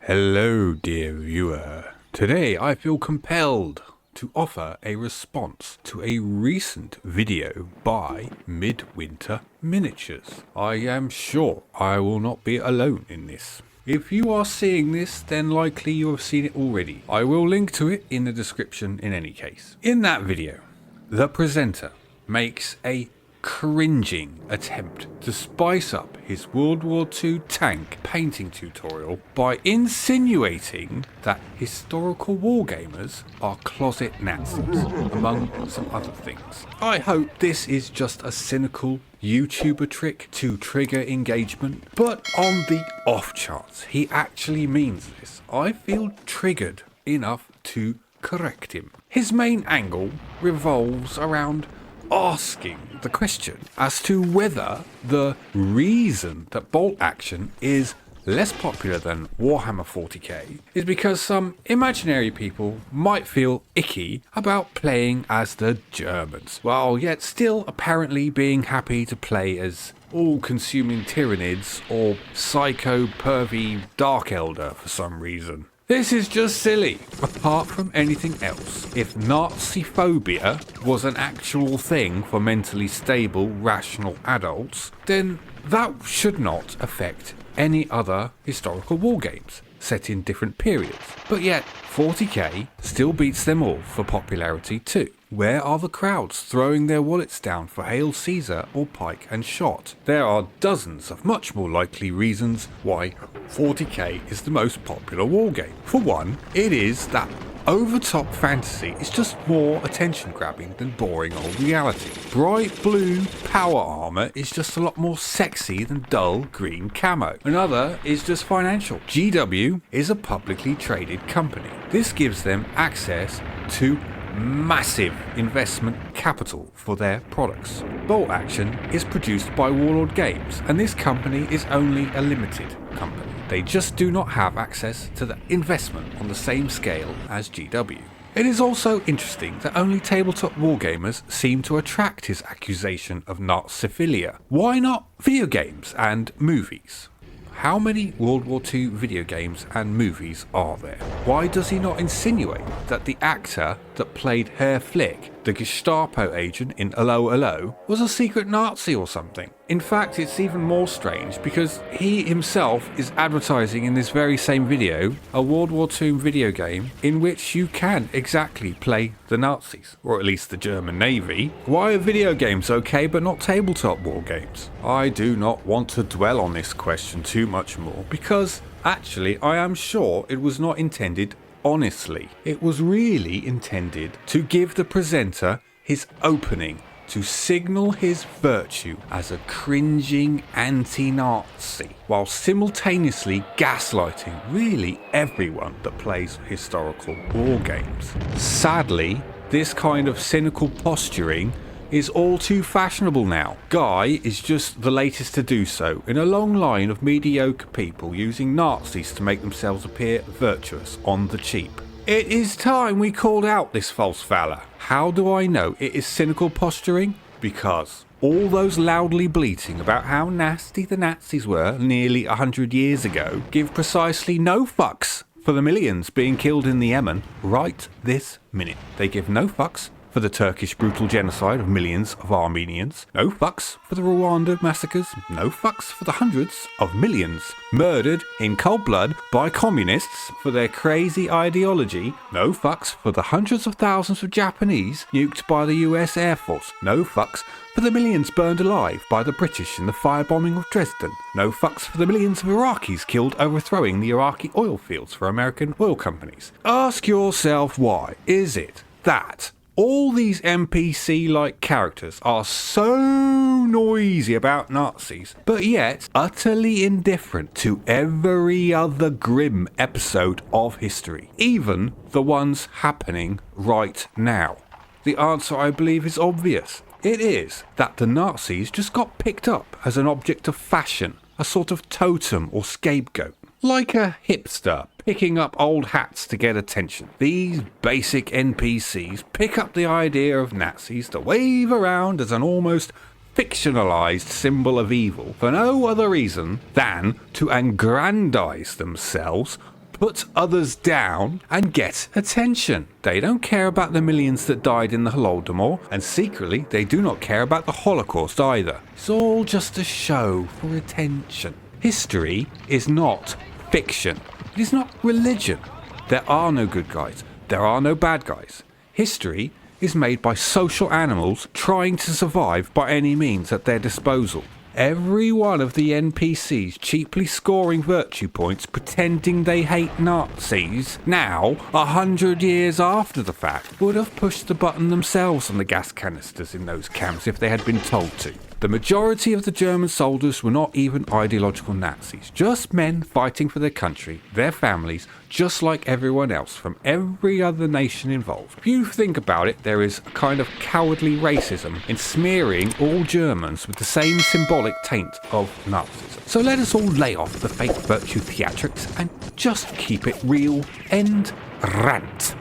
Hello, dear viewer. Today I feel compelled to offer a response to a recent video by Midwinter Miniatures. I am sure I will not be alone in this. If you are seeing this, then likely you have seen it already. I will link to it in the description in any case. In that video, the presenter makes a cringing attempt to spice up his World War II tank painting tutorial by insinuating that historical wargamers are closet Nazis, among some other things. I hope this is just a cynical YouTuber trick to trigger engagement, but on the off chance he actually means this, I feel triggered enough to correct him. His main angle revolves around asking the question as to whether the reason that bolt action is less popular than Warhammer 40k is because some imaginary people might feel icky about playing as the Germans, while yet still apparently being happy to play as all-consuming Tyranids or psycho pervy Dark Elder for some reason. This is just silly. Apart from anything else, if Nazi phobia was an actual thing for mentally stable, rational adults, then that should not affect any other historical wargames set in different periods. But yet, 40k still beats them all for popularity too. Where are the crowds throwing their wallets down for Hail Caesar or Pike and Shot? There are dozens of much more likely reasons why 40k is the most popular wargame. For one, it is that over-top fantasy is just more attention-grabbing than boring old reality. Bright blue power armor is just a lot more sexy than dull green camo. Another is just financial. GW is a publicly traded company. This gives them access to massive investment capital for their products. Bolt Action is produced by Warlord Games, and this company is only a limited company. They just do not have access to the investment on the same scale as GW. It is also interesting that only tabletop wargamers seem to attract his accusation of Naziphilia. Why not video games and movies? How many World War II video games and movies are there? Why does he not insinuate that the actor that played Herr Flick, the Gestapo agent in 'Allo 'Allo, was a secret Nazi or something? In fact, it's even more strange because he himself is advertising in this very same video a World War II video game in which you can exactly play the Nazis, or at least the German Navy. Why are video games okay but not tabletop war games? I do not want to dwell on this question too much more because actually I am sure it was not intended honestly. It was really intended to give the presenter his opening to signal his virtue as a cringing anti-Nazi, while simultaneously gaslighting really everyone that plays historical war games. Sadly, this kind of cynical posturing is all too fashionable now. Guy is just the latest to do so in a long line of mediocre people using Nazis to make themselves appear virtuous on the cheap. It is time we called out this false valor. How do I know it is cynical posturing? Because all those loudly bleating about how nasty the Nazis were nearly 100 years ago give precisely no fucks for the millions being killed in the Yemen right this minute. They give no fucks for the Turkish brutal genocide of millions of Armenians, no fucks for the Rwanda massacres, no fucks for the hundreds of millions murdered in cold blood by communists for their crazy ideology, no fucks for the hundreds of thousands of Japanese nuked by the US Air Force, no fucks for the millions burned alive by the British in the firebombing of Dresden, no fucks for the millions of Iraqis killed overthrowing the Iraqi oil fields for American oil companies. Ask yourself, why is it that all these NPC-like characters are so noisy about Nazis, but yet utterly indifferent to every other grim episode of history, even the ones happening right now? The answer, I believe, is obvious. It is that the Nazis just got picked up as an object of fashion, a sort of totem or scapegoat. Like a hipster picking up old hats to get attention, these basic NPCs pick up the idea of Nazis to wave around as an almost fictionalized symbol of evil for no other reason than to aggrandize themselves put others down and get attention. They don't care about the millions that died in the Holodomor, and secretly they do not care about the Holocaust either. It's all just a show for attention. History is not fiction. It is not religion. There are no good guys. There are no bad guys. History is made by social animals trying to survive by any means at their disposal. Every one of the NPCs cheaply scoring virtue points pretending they hate Nazis, now, 100 years after the fact, would have pushed the button themselves on the gas canisters in those camps if they had been told to. The majority of the German soldiers were not even ideological Nazis, just men fighting for their country, their families, just like everyone else from every other nation involved. If you think about it, there is a kind of cowardly racism in smearing all Germans with the same symbolic taint of Nazism. So let us all lay off the fake virtue theatrics and just keep it real. End rant.